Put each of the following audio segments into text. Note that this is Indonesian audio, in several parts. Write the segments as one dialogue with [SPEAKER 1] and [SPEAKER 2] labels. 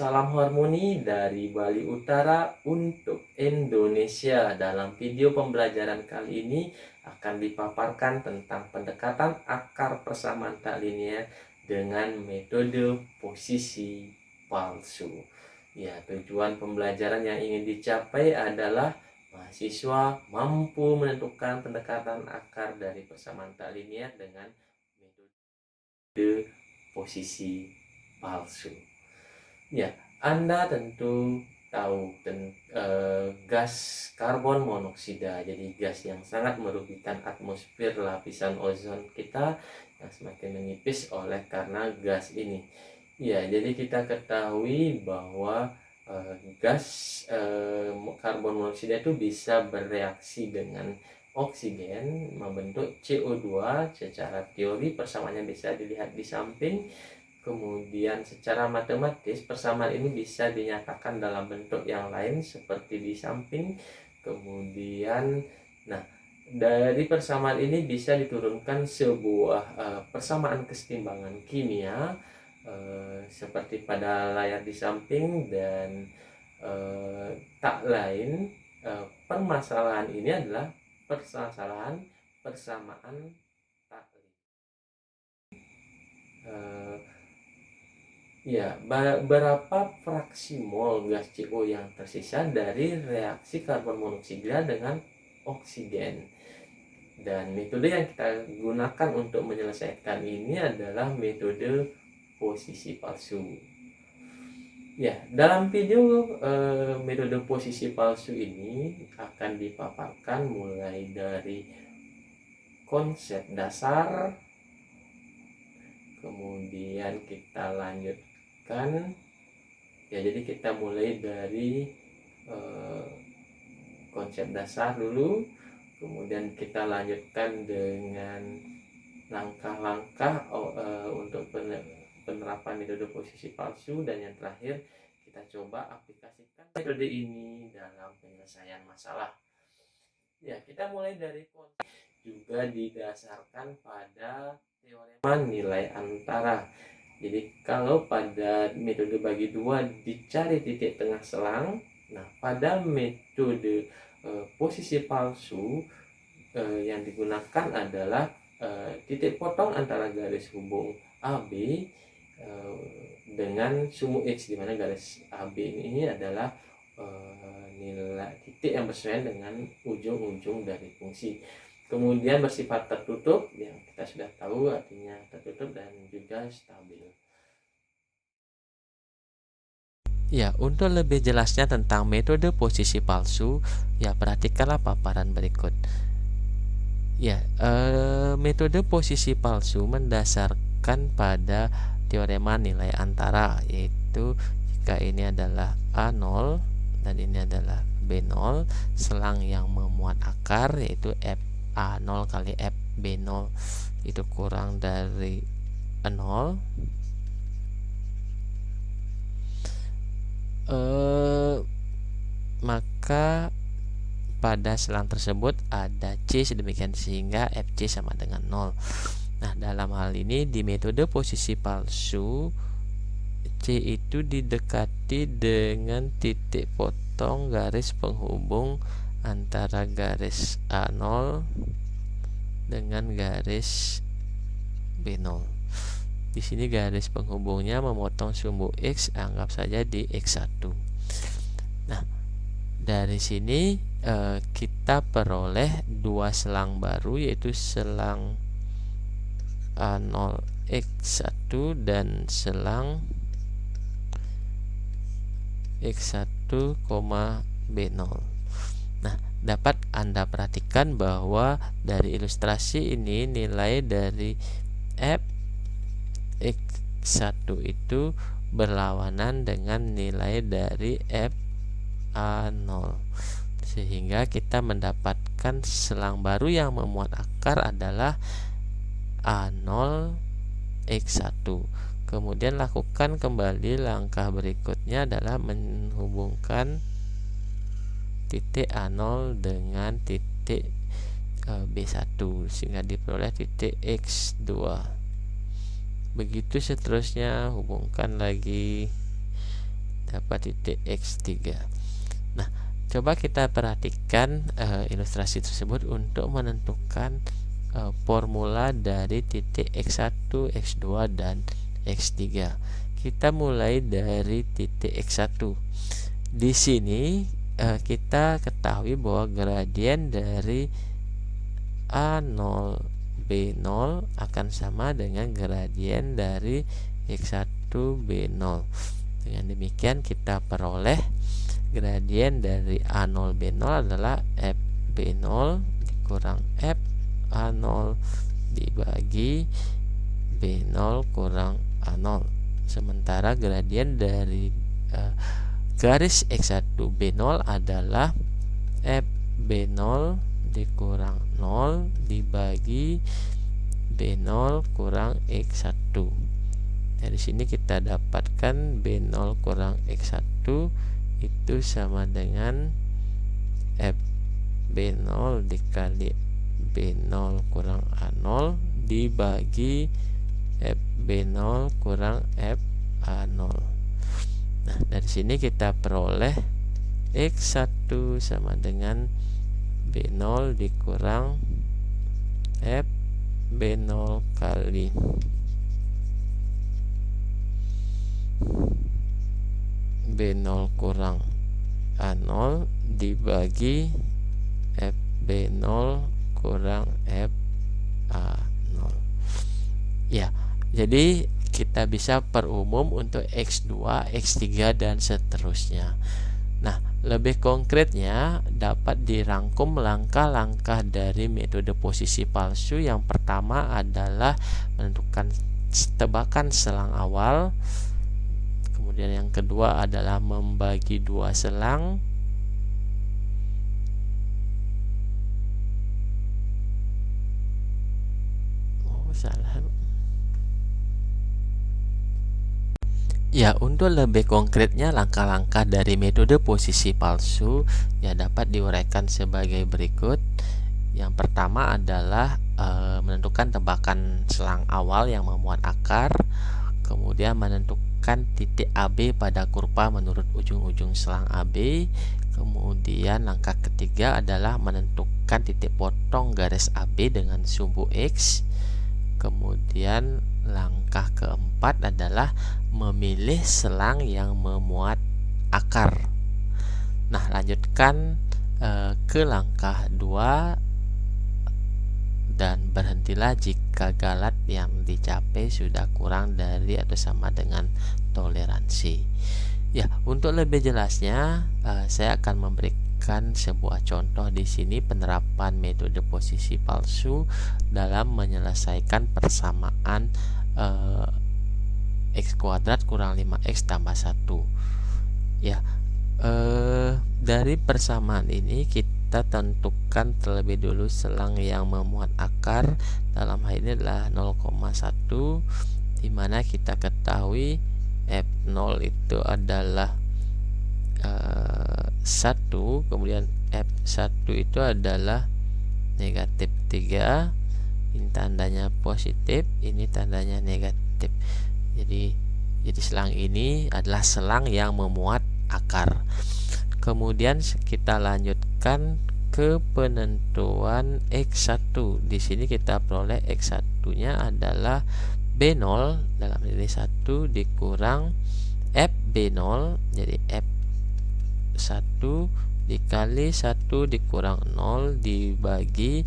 [SPEAKER 1] salam harmoni dari Bali Utara untuk Indonesia. Dalam video pembelajaran kali ini akan dipaparkan tentang pendekatan akar persamaan tak linear dengan metode posisi palsu. Ya, tujuan pembelajaran yang ingin dicapai adalah mahasiswa mampu menentukan pendekatan akar dari persamaan tak linear dengan metode posisi palsu. Ya, Anda tentu tahu gas karbon monoksida, jadi gas yang sangat merugikan atmosfer lapisan ozon kita yang semakin menipis oleh karena gas ini. Ya, jadi kita ketahui bahwa gas karbon monoksida itu bisa bereaksi dengan oksigen membentuk CO2. Secara teori persamaannya bisa dilihat di samping. Kemudian secara matematis persamaan ini bisa dinyatakan dalam bentuk yang lain seperti di samping. Kemudian dari persamaan ini bisa diturunkan sebuah persamaan kesetimbangan kimia seperti pada layar di samping. Dan tak lain, permasalahan ini adalah permasalahan persamaan tak ya, berapa fraksi mol gas CO yang tersisa dari reaksi karbon monoksida dengan oksigen. Dan metode yang kita gunakan untuk menyelesaikan ini adalah metode posisi palsu. Ya, dalam video metode posisi palsu ini akan dipaparkan mulai dari konsep dasar, kemudian kita lanjutkan. Ya, jadi kita mulai dari konsep dasar dulu, kemudian kita lanjutkan dengan langkah-langkah untuk penerapan metode posisi palsu, dan yang terakhir kita coba aplikasikan metode ini dalam penyelesaian masalah. Ya, kita mulai dari konsep juga didasarkan pada teorema nilai antara. Jadi kalau pada metode bagi dua dicari titik tengah selang, nah pada metode posisi palsu yang digunakan adalah titik potong antara garis hubung AB dengan sumbu X, di mana garis AB ini adalah nilai titik yang bersesuaian dengan ujung-ujung dari fungsi. Kemudian bersifat tertutup, yang kita sudah tahu artinya tertutup, dan juga stabil.
[SPEAKER 2] Ya, untuk lebih jelasnya tentang metode posisi palsu, ya perhatikanlah paparan berikut. Ya, metode posisi palsu mendasarkan pada teorema nilai antara, yaitu jika ini adalah A0 dan ini adalah B0, selang yang memuat akar yaitu FA0 kali FB0 itu kurang dari 0. Maka pada selang tersebut ada C sedemikian sehingga FC sama dengan 0. Nah, dalam hal ini di metode posisi palsu, C itu didekati dengan titik potong garis penghubung antara garis A0 dengan garis B0. Di sini garis penghubungnya memotong sumbu X, anggap saja di X1. Nah, dari sini kita peroleh dua selang baru, yaitu selang A0 X1 dan selang X1, B0. Nah, dapat Anda perhatikan bahwa dari ilustrasi ini nilai dari F X1 itu berlawanan dengan nilai dari F A0, sehingga kita mendapatkan selang baru yang memuat akar adalah A0 X1. Kemudian lakukan kembali langkah berikutnya adalah menghubungkan titik A0 dengan titik B1 sehingga diperoleh titik X2. Begitu seterusnya, hubungkan lagi dapat titik X3. Nah, coba kita perhatikan ilustrasi tersebut untuk menentukan formula dari titik X1, X2, dan X3. Kita mulai dari titik X1. Di sini kita ketahui bahwa gradien dari A0 B0 akan sama dengan gradien dari X1 B0. Dengan demikian kita peroleh gradien dari A0 B0 adalah F B0 dikurang F A0 dibagi B0 kurang A0. Sementara gradien dari garis X1 B0 adalah F B0 dikurang 0 dibagi B0 kurang X1. Dari sini kita dapatkan B0 kurang X1 itu sama dengan F B0 dikali B0 kurang A0 dibagi F B0 kurang F A0. Nah, dari sini kita peroleh X1 sama dengan B0 dikurang F B0 kali B0 kurang A0 dibagi F B0 kurang F A0. Ya, jadi kita bisa perumum untuk X2, X3 dan seterusnya. Nah, lebih konkretnya dapat dirangkum langkah-langkah dari metode posisi palsu. Yang pertama adalah menentukan tebakan selang awal. Kemudian yang kedua adalah membagi dua selang. Ya, untuk lebih konkretnya langkah-langkah dari metode posisi palsu ya dapat diuraikan sebagai berikut. Yang pertama adalah menentukan tebakan selang awal yang memuat akar, kemudian menentukan titik AB pada kurva menurut ujung-ujung selang AB. Kemudian langkah ketiga adalah menentukan titik potong garis AB dengan sumbu X. Kemudian langkah keempat adalah memilih selang yang memuat akar. Nah, lanjutkan ke langkah 2 dan berhentilah jika galat yang dicapai sudah kurang dari atau sama dengan toleransi. Ya, untuk lebih jelasnya saya akan memberikan sebuah contoh di sini penerapan metode posisi palsu dalam menyelesaikan persamaan X kuadrat kurang 5X tambah 1. Ya, dari persamaan ini kita tentukan terlebih dulu selang yang memuat akar. Dalam hal ini adalah 0,1, dimana kita ketahui F0 itu adalah 1, kemudian F1 itu adalah negatif 3. Ini tandanya positif, ini tandanya negatif. Jadi selang ini adalah selang yang memuat akar. Kemudian kita lanjutkan ke penentuan X1. Di sini kita peroleh X1-nya adalah B0 dalam ini 1 dikurang F B0, jadi F1 dikali 1 dikurang 0 dibagi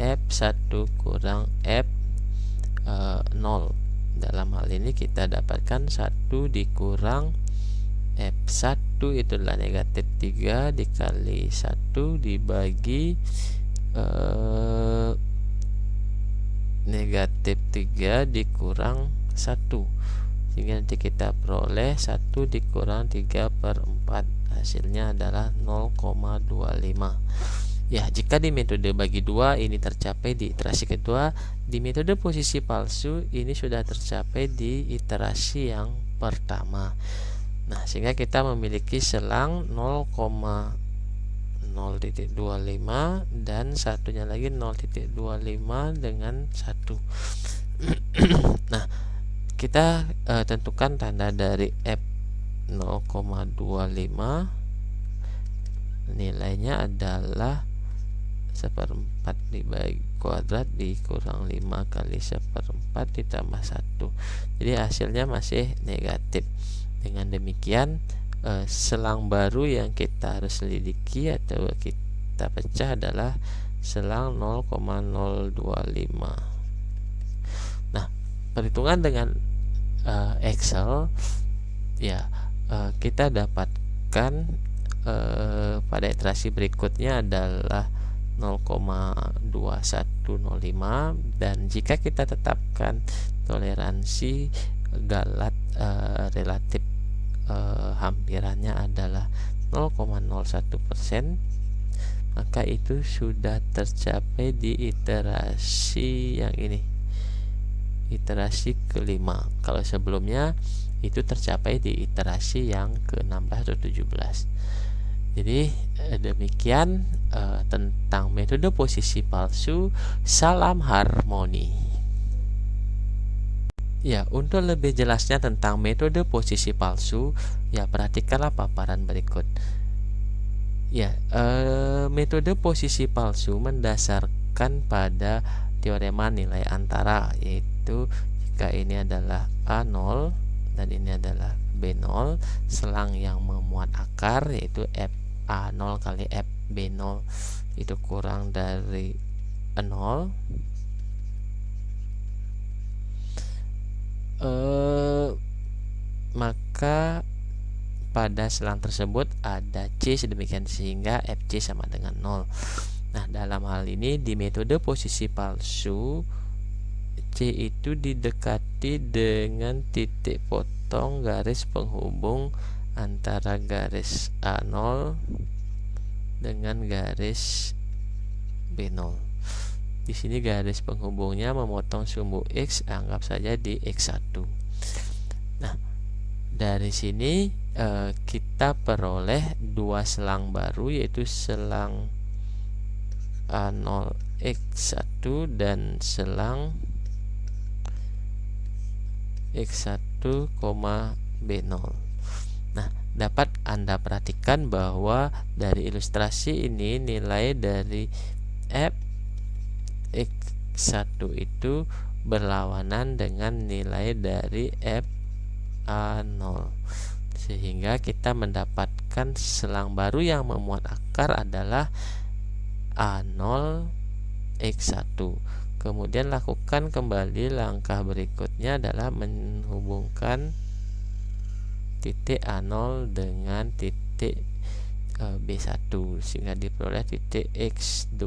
[SPEAKER 2] F1 kurang F0. Dalam hal ini kita dapatkan 1 dikurang F1 itu adalah negatif 3 dikali 1 dibagi negatif 3 dikurang 1, sehingga nanti kita peroleh 1 dikurang 3/4, hasilnya adalah 0,25. Ya, jika di metode bagi 2 ini tercapai di iterasi kedua, di metode posisi palsu ini sudah tercapai di iterasi yang pertama. Nah, sehingga kita memiliki selang 0,0.25 dan satunya lagi 0.25 dengan 1. Nah, kita tentukan tanda dari F 0,25, nilainya adalah 1/4 dibagi kuadrat dikurang 5 kali 1/4 ditambah 1. Jadi hasilnya masih negatif. Dengan demikian selang baru yang kita harus selidiki atau kita pecah adalah selang 0,025. Nah, perhitungan dengan Excel ya, kita dapatkan pada iterasi berikutnya adalah 0,2105, dan jika kita tetapkan toleransi galat relatif hampirannya adalah 0,01%, maka itu sudah tercapai di iterasi yang ini, iterasi kelima. Kalau sebelumnya itu tercapai di iterasi yang ke-16 atau 17. Jadi demikian tentang metode posisi palsu. Salam harmoni. Ya, untuk lebih jelasnya tentang metode posisi palsu, ya perhatikanlah paparan berikut. Ya, metode posisi palsu mendasarkan pada teorema nilai antara, yaitu jika ini adalah A0 dan ini adalah B0, selang yang memuat akar yaitu FA0 kali FB0 itu kurang dari 0, maka pada selang tersebut ada C sedemikian sehingga FC sama dengan 0. Nah, dalam hal ini di metode posisi palsu, C itu didekati dengan titik potong garis penghubung antara garis A0 dengan garis B0. Di sini garis penghubungnya memotong sumbu X, anggap saja di X1. Nah, dari sini kita peroleh dua selang baru, yaitu selang A0 X1 dan selang X1, B0. Nah, dapat Anda perhatikan bahwa dari ilustrasi ini nilai dari F X1 itu berlawanan dengan nilai dari F A0, sehingga kita mendapatkan selang baru yang memuat akar adalah A0 X1. Kemudian lakukan kembali langkah berikutnya adalah menghubungkan titik A0 dengan titik B1 sehingga diperoleh titik X2.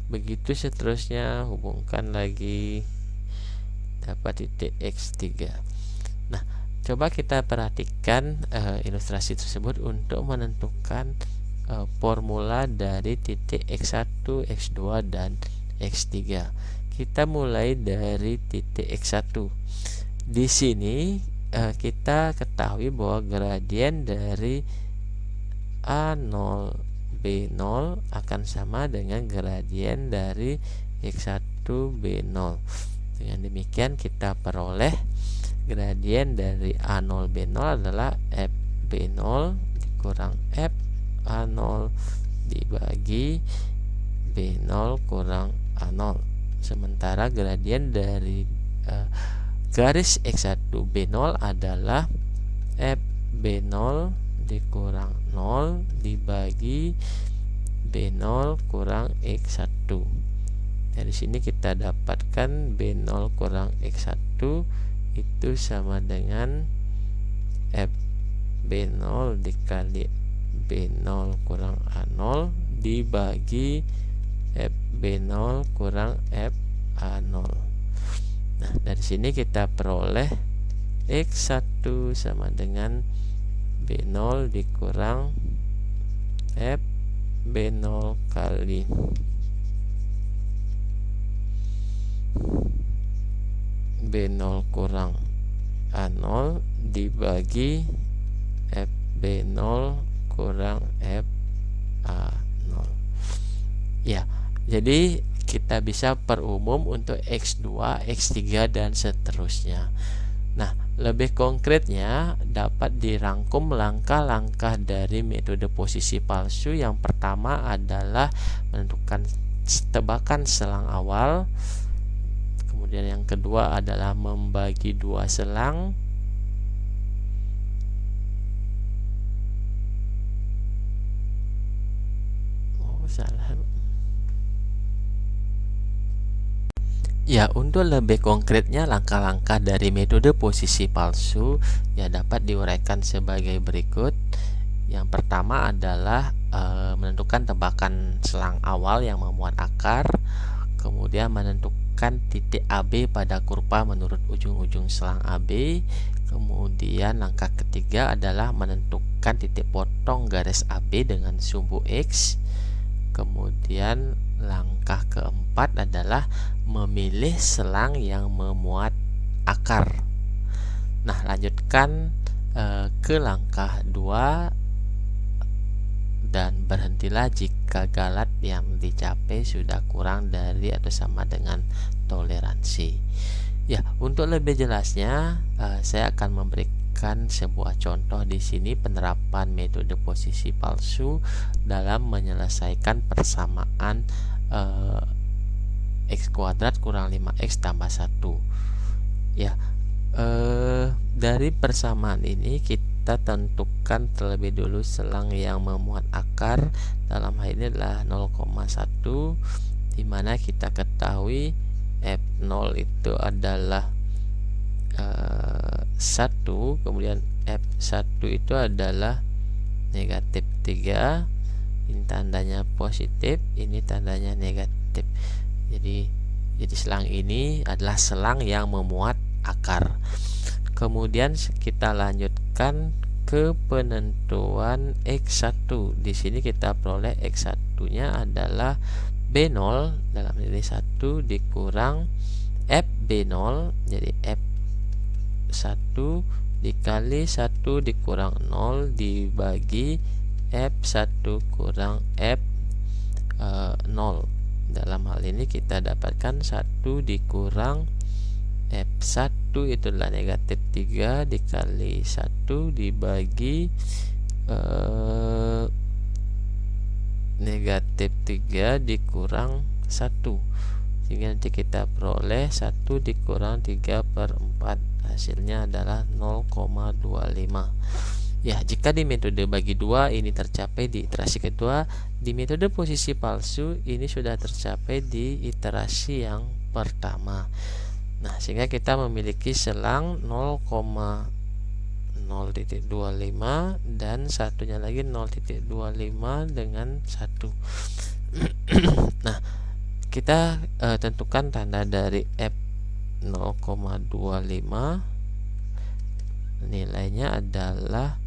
[SPEAKER 2] Begitu seterusnya, hubungkan lagi dapat titik X3. Nah, coba kita perhatikan ilustrasi tersebut untuk menentukan formula dari titik X1, X2 dan X3. Kita mulai dari titik X1. Di sini kita ketahui bahwa gradien dari A0 B0 akan sama dengan gradien dari X1 B0. Dengan demikian kita peroleh gradien dari A0 B0 adalah F B0 dikurang F A0 dibagi B0 kurang A0. Sementara gradien dari garis X1 B0 adalah F B0 dikurang 0 dibagi B0 kurang X1. Dari sini kita dapatkan B0 kurang X1 itu sama dengan F B0 dikali B0 kurang A0 dibagi F B0 kurang F A0. Nah, dari sini kita peroleh X1 sama dengan B0 dikurang F B0 kali B0 kurang A0 dibagi F B0 kurang F A0. Ya, jadi kita bisa perumum untuk X2, X3 dan seterusnya. Nah, Lebih konkretnya, dapat dirangkum langkah-langkah dari metode posisi palsu. Yang pertama adalah menentukan tebakan selang awal. Kemudian yang kedua adalah membagi dua selang. Ya, untuk lebih konkretnya langkah-langkah dari metode posisi palsu ya dapat diuraikan sebagai berikut. Yang pertama adalah menentukan tebakan selang awal yang memuat akar, kemudian menentukan titik AB pada kurva menurut ujung-ujung selang AB. Kemudian langkah ketiga adalah menentukan titik potong garis AB dengan sumbu X. Kemudian langkah keempat adalah memilih selang yang memuat akar. Nah, lanjutkan ke langkah 2 dan berhentilah jika galat yang dicapai sudah kurang dari atau sama dengan toleransi. Ya, untuk lebih jelasnya saya akan memberikan sebuah contoh di sini penerapan metode posisi palsu dalam menyelesaikan persamaan x kuadrat kurang 5x tambah 1. Ya, dari persamaan ini kita tentukan terlebih dulu selang yang memuat akar. Dalam hal ini adalah 0,1, dimana kita ketahui F0 itu adalah 1, kemudian F1 itu adalah negatif 3. Ini tandanya positif, ini tandanya negatif. Jadi selang ini adalah selang yang memuat akar. Kemudian kita lanjutkan ke penentuan X1. Di sini kita peroleh X1-nya adalah B0 dalam nilai 1 dikurang FB0, jadi F1 dikali 1 dikurang 0 dibagi F1 kurang F0. Dalam hal ini kita dapatkan 1 dikurang F1 itulah negatif 3 dikali 1 dibagi negatif 3 dikurang 1, sehingga nanti kita peroleh 1 dikurang 3/4, hasilnya adalah 0,25. Ya, jika di metode bagi 2 ini tercapai di iterasi kedua, di metode posisi palsu ini sudah tercapai di iterasi yang pertama. Nah, sehingga kita memiliki selang 0,0.25 dan satunya lagi 0.25 dengan 1. Nah, kita tentukan tanda dari F 0,25, nilainya adalah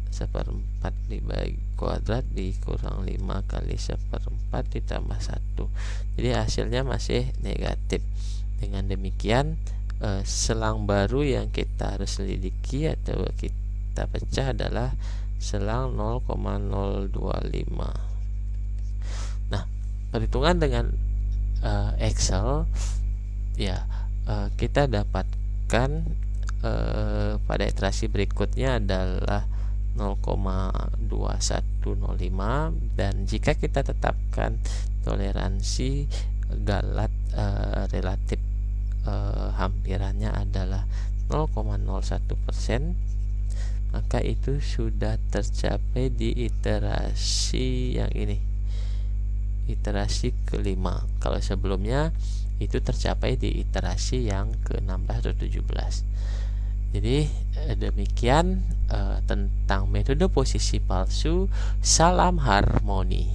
[SPEAKER 2] 1/4 dibagi kuadrat dikurang 5 kali 1/4 ditambah 1. Jadi hasilnya masih negatif. Dengan demikian selang baru yang kita harus selidiki atau kita pecah adalah selang 0,025. Nah, perhitungan dengan Excel ya kita dapatkan pada iterasi berikutnya adalah 0,2105, dan jika kita tetapkan toleransi galat relatif hampirannya adalah 0,01%, maka itu sudah tercapai di iterasi yang ini, iterasi kelima. Kalau sebelumnya itu tercapai di iterasi yang ke-16 atau 17. Jadi demikian tentang metode posisi palsu. Salam harmoni.